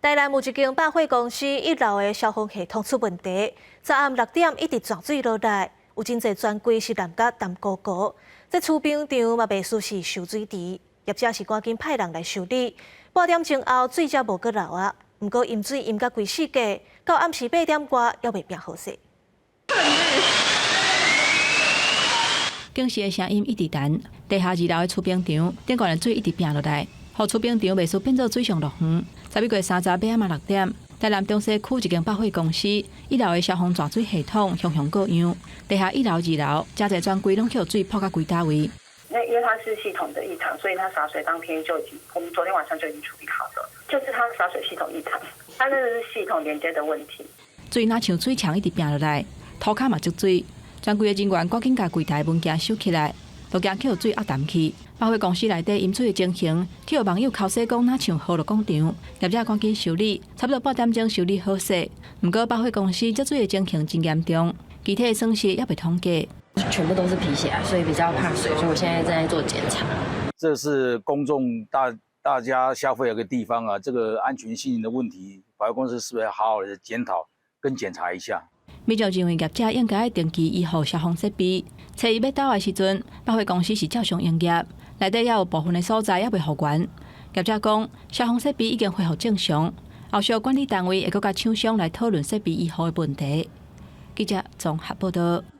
台南有一间百货公司1楼的消防系统出问题，昨暗6点一直泉水落来，有真侪专柜是蓝甲淡糊糊。这储冰场嘛袂输是受水池，业者是赶紧派人来修理。8点钟后水才无阁流啊，不过淹水淹甲规世界，到暗时8点外还未变好势。警示的声音一直传，地下2楼的储冰场顶管的水一直拼落来，互储冰场袂输变做水上乐园。11月3日尾暗6点，台南中西区一间百货公司1楼的消防抓水系统向过样，地下1楼、2楼加侪专柜拢有水泡到规大位。那因为它是系统的异常，所以它洒水当天我们昨天晚上就已经处理好了，就是它洒水系统异常，它那个是系统连接的问题。水若像水墙一直拼落来，涂骹嘛积水，专柜的人员赶紧将柜台物件收起来，就惊去水压淡去。百货公司内底淹水的情形，去有网友口说讲，若像好了广场，业者赶紧修理，差不多8点钟修理好势。不过百货公司积水的情形真严重，具体的损失也未统计。全部都是皮鞋，所以比较怕水，所以我现在正在做检查。这是公众大家消费的一个地方啊，这个安全性的问题，百货公司是不是要好好的检讨跟检查一下？民众认为业者应该定期维护消防设备，初一要倒的时阵，百货公司是照常营业，内底也有部分的所在也未复原。业者讲，消防设备已经恢复正常，后续管理单位会阁甲厂商来讨论设备维护的问题。记者综合报道。